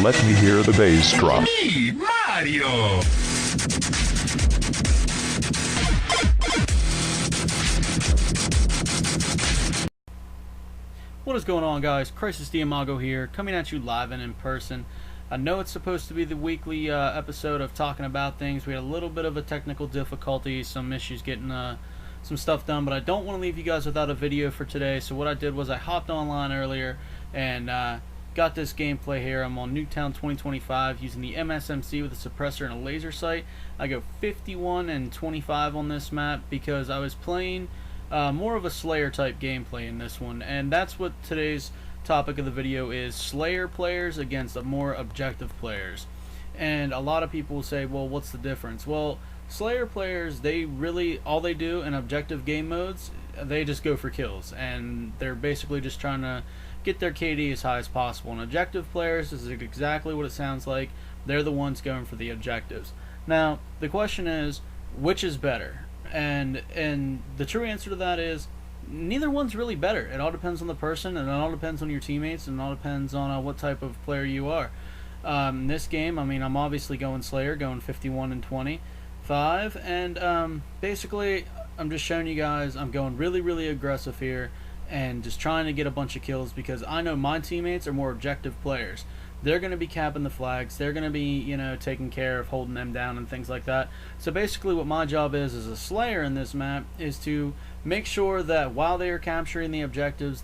Let me hear the bass drop. Me, Mario! What is going on, guys? Crisis Diamago here, coming at you live and in person. I know it's supposed to be the weekly episode of talking about things. We had a little bit of a technical difficulty, some issues getting some stuff done, but I don't want to leave you guys without a video for today. So what I did was I hopped online earlier and got this gameplay here. I'm on Nuketown 2025 using the MSMC with a suppressor and a laser sight. I go 51 and 25 on this map because I was playing more of a Slayer type gameplay in this one, and that's what today's topic of the video is: Slayer players against the more objective players. And a lot of people will say, well, what's the difference? Well, Slayer players, they really, all they do in objective game modes, they just go for kills, and they're basically just trying to get their KD as high as possible. And objective players, this is exactly what it sounds like. They're the ones going for the objectives. Now, the question is, which is better? And the true answer to that is neither one's really better. It all depends on the person, and it all depends on your teammates, and it all depends on what type of player you are. In this game, I mean, I'm obviously going Slayer, going 51 and 25, and basically I'm just showing you guys I'm going really aggressive here and just trying to get a bunch of kills because I know my teammates are more objective players. They're going to be capping the flags. They're going to be, you know, taking care of holding them down and things like that. So basically what my job is as a Slayer in this map is to make sure that while they are capturing the objectives,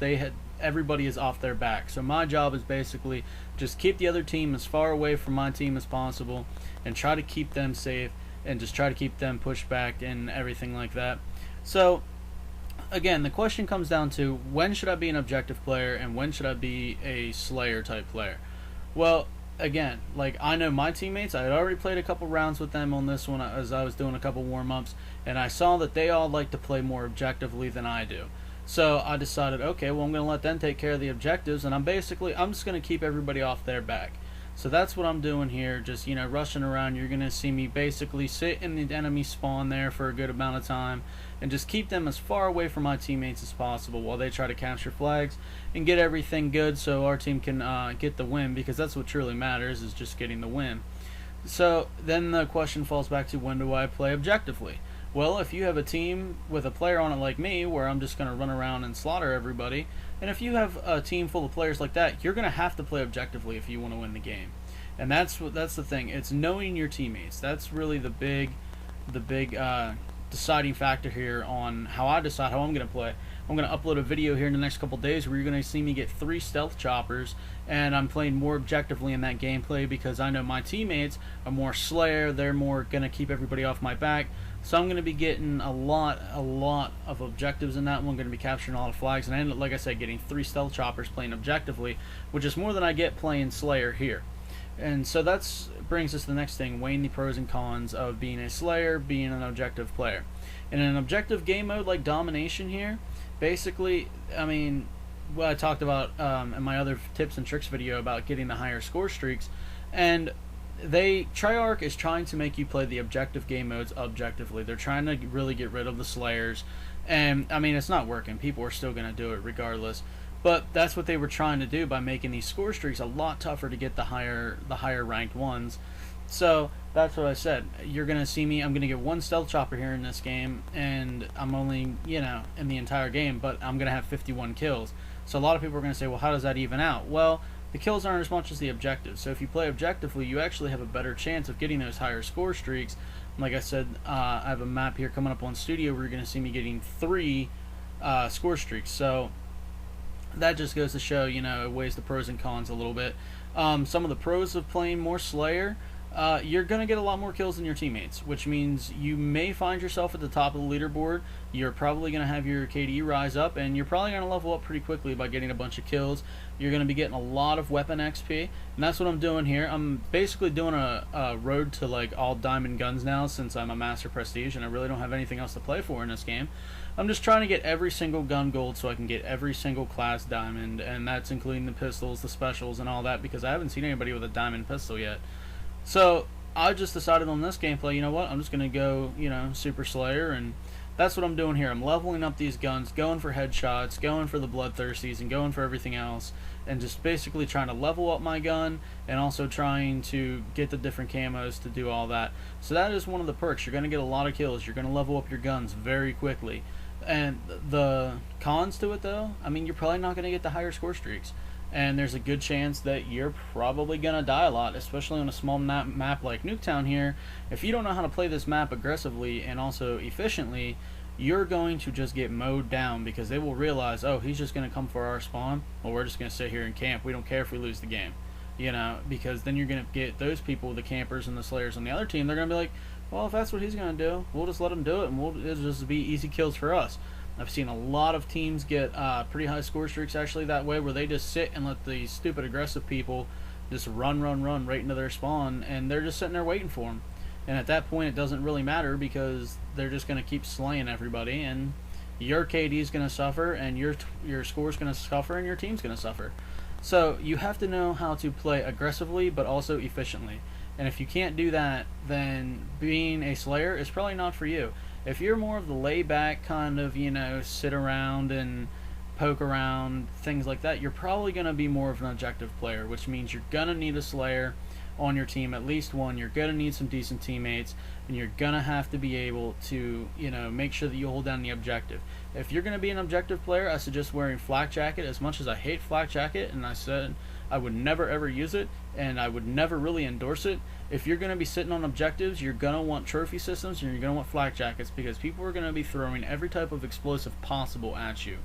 everybody is off their back. So my job is basically just keep the other team as far away from my team as possible and try to keep them safe and just try to keep them pushed back and everything like that. So again, the question comes down to when should I be an objective player and when should I be a Slayer type player? Well, again, like I know my teammates, I had already played a couple rounds with them on this one as I was doing a couple warm-ups, and I saw that they all like to play more objectively than I do. So I decided, okay, well, I'm going to let them take care of the objectives, and I'm just going to keep everybody off their back. So that's what I'm doing here, just, you know, rushing around. You're going to see me basically sit in the enemy spawn there for a good amount of time and just keep them as far away from my teammates as possible while they try to capture flags and get everything good so our team can get the win, because that's what truly matters, is just getting the win. So then the question falls back to, when do I play objectively? Well, if you have a team with a player on it like me, where I'm just going to run around and slaughter everybody, and if you have a team full of players like that, you're going to have to play objectively if you want to win the game. And that's the thing. It's knowing your teammates. That's really the big deciding factor here on how I decide how I'm going to play. I'm going to upload a video here in the next couple days where you're going to see me get 3 stealth choppers, and I'm playing more objectively in that gameplay because I know my teammates are more Slayer. They're more going to keep everybody off my back. So I'm going to be getting a lot of objectives in that one. I'm going to be capturing a lot of flags, and I ended up, like I said, getting 3 stealth choppers playing objectively, which is more than I get playing Slayer here. And so that brings us to the next thing, weighing the pros and cons of being a Slayer, being an objective player. In an objective game mode like Domination here, basically, I mean, what I talked about in my other tips and tricks video about getting the higher score streaks, and Treyarch is trying to make you play the objective game modes objectively. They're trying to really get rid of the Slayers, and I mean, it's not working. People are still going to do it regardless. But that's what they were trying to do by making these score streaks a lot tougher to get the higher ranked ones. So that's what I said. You're going to see me, I'm going to get 1 stealth chopper here in this game, and I'm only, you know, in the entire game, but I'm going to have 51 kills. So a lot of people are going to say, well, how does that even out? Well, the kills aren't as much as the objectives. So if you play objectively, you actually have a better chance of getting those higher score streaks. Like I said, I have a map here coming up on Studio where you're going to see me getting 3 score streaks. So that just goes to show, you know, it weighs the pros and cons a little bit. Some of the pros of playing more Slayer, you're going to get a lot more kills than your teammates, which means you may find yourself at the top of the leaderboard. You're probably going to have your KD rise up, and you're probably going to level up pretty quickly by getting a bunch of kills. You're going to be getting a lot of weapon XP, and that's what I'm doing here. I'm basically doing a road to like all diamond guns now, since I'm a Master Prestige and I really don't have anything else to play for in this game. I'm just trying to get every single gun gold so I can get every single class diamond, and that's including the pistols, the specials, and all that, because I haven't seen anybody with a diamond pistol yet. So I just decided on this gameplay, you know what, I'm just going to go, you know, Super Slayer and that's what I'm doing here. I'm leveling up these guns, going for headshots, going for the bloodthirsties, and going for everything else, and just basically trying to level up my gun, and also trying to get the different camos to do all that. So that is one of the perks. You're going to get a lot of kills. You're going to level up your guns very quickly. And the cons to it, though, I mean, you're probably not going to get the higher score streaks. And there's a good chance that you're probably going to die a lot, especially on a small map like Nuketown here. If you don't know how to play this map aggressively and also efficiently, you're going to just get mowed down, because they will realize, oh, he's just going to come for our spawn. Well, we're just going to sit here and camp. We don't care if we lose the game. You know, because then you're going to get those people, the campers and the slayers on the other team, they're going to be like, well, if that's what he's going to do, we'll just let him do it, and it'll just be easy kills for us. I've seen a lot of teams get pretty high score streaks actually that way, where they just sit and let the stupid aggressive people just run right into their spawn, and they're just sitting there waiting for them. And at that point, it doesn't really matter, because they're just going to keep slaying everybody, and your KD is going to suffer, and your score is going to suffer, and your team's going to suffer. So you have to know how to play aggressively, but also efficiently. And if you can't do that, then being a slayer is probably not for you. If you're more of the laid-back kind of, you know, sit around and poke around, things like that, you're probably going to be more of an objective player, which means you're going to need a slayer on your team, at least one. You're going to need some decent teammates, and you're going to have to be able to, you know, make sure that you hold down the objective. If you're going to be an objective player, I suggest wearing flak jacket. As much as I hate flak jacket, and I said I would never ever use it, and I would never really endorse it, if you're going to be sitting on objectives, you're going to want trophy systems, and you're going to want flak jackets, because people are going to be throwing every type of explosive possible at you.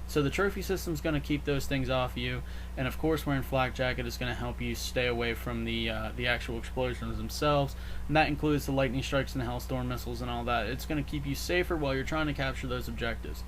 So the trophy system is going to keep those things off you, and of course wearing flak jacket is going to help you stay away from the actual explosions themselves, and that includes the lightning strikes and the hellstorm missiles and all that. It's going to keep you safer while you're trying to capture those objectives.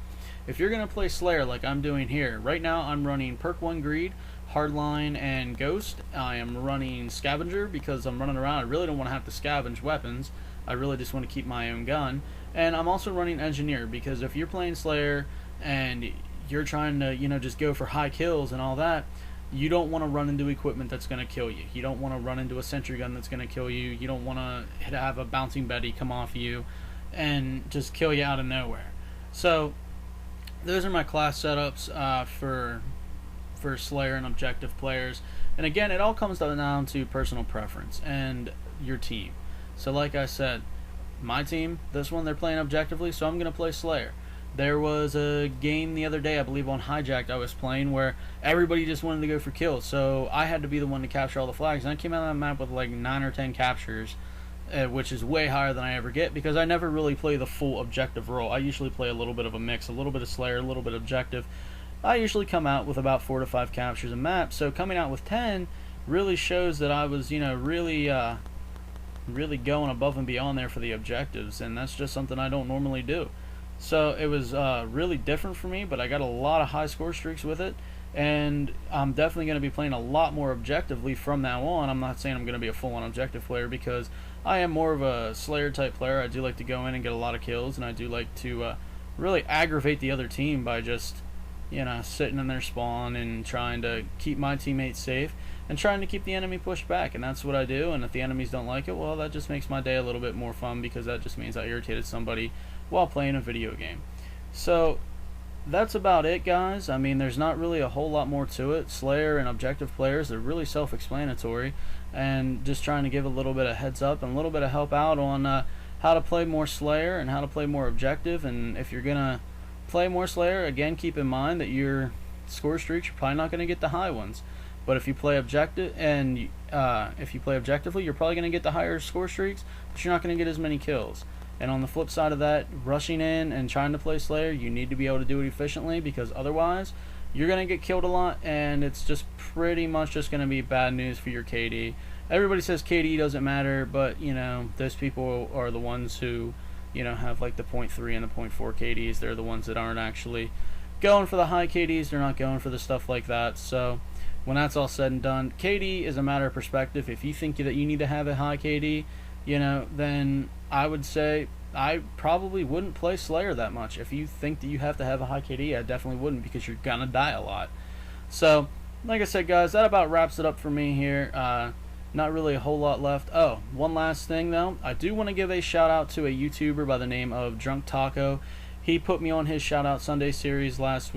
If you're going to play Slayer like I'm doing here, right now I'm running Perk 1 Greed, Hardline, and Ghost. I am running Scavenger because I'm running around. I really don't want to have to scavenge weapons. I really just want to keep my own gun. And I'm also running Engineer, because if you're playing Slayer and you're trying to, you know, just go for high kills and all that, you don't want to run into equipment that's going to kill you. You don't want to run into a sentry gun that's going to kill you. You don't want to have a bouncing Betty come off you and just kill you out of nowhere. So those are my class setups for Slayer and objective players. And again, it all comes down to personal preference and your team. So like I said, my team, this one, they're playing objectively, so I'm going to play Slayer. There was a game the other day, I believe on Hijacked, I was playing, where everybody just wanted to go for kills, so I had to be the one to capture all the flags, and I came out of that map with like 9 or 10 captures, which is way higher than I ever get, because I never really play the full objective role. I usually play a little bit of a mix, a little bit of Slayer, a little bit objective. I usually come out with about 4 to 5 captures a map, so coming out with 10 really shows that I was, you know, really going above and beyond there for the objectives, and that's just something I don't normally do. So it was really different for me, but I got a lot of high score streaks with it, and I'm definitely going to be playing a lot more objectively from now on. I'm not saying I'm going to be a full-on objective player, because I am more of a Slayer type player. I do like to go in and get a lot of kills, and I do like to really aggravate the other team by just, you know, sitting in their spawn and trying to keep my teammates safe and trying to keep the enemy pushed back. And that's what I do, and if the enemies don't like it, well, that just makes my day a little bit more fun, because that just means I irritated somebody while playing a video game. So that's about it, guys. I mean, there's not really a whole lot more to it. Slayer and objective players, they're really self-explanatory, and just trying to give a little bit of heads up and a little bit of help out on how to play more Slayer and how to play more objective. And if you're gonna play more Slayer, again, keep in mind that your score streaks, you're probably not going to get the high ones. But if you play objective, and if you play objectively, you're probably going to get the higher score streaks, but you're not going to get as many kills. And on the flip side of that, rushing in and trying to play Slayer, you need to be able to do it efficiently, because otherwise you're going to get killed a lot, and it's just pretty much just going to be bad news for your KD. Everybody says KD doesn't matter, but, you know, those people are the ones who, you know, have like the 0.3 and the 0.4 KDs. They're the ones that aren't actually going for the high KDs. They're not going for the stuff like that. So when that's all said and done, KD is a matter of perspective. If you think that you need to have a high KD, you know, then I would say I probably wouldn't play Slayer that much. If you think that you have to have a high KD, I definitely wouldn't, because you're gonna die a lot. So like I said, guys, that about wraps it up for me here. not really a whole lot left. Oh, one last thing though. I do want to give a shout out to a YouTuber by the name of Drunk Taco. He put me on his Shout Out Sunday series last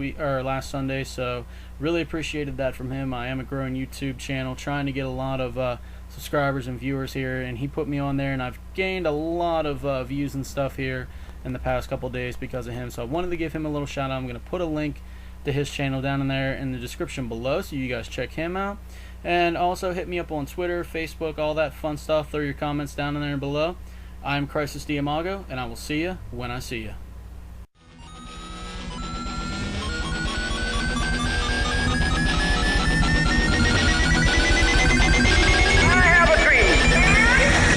Sunday, so really appreciated that from him. I am a growing YouTube channel, trying to get a lot of subscribers and viewers here, and he put me on there, and I've gained a lot of views and stuff here in the past couple days because of him. So I wanted to give him a little shout out. I'm going to put a link to his channel down in there in the description below, so you guys check him out. And also hit me up on Twitter, Facebook, all that fun stuff. Throw your comments down in there below. I'm Crisis Diamago, and I will see you when I see you.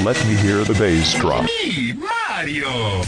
Let me hear the bass drop. Me, Mario.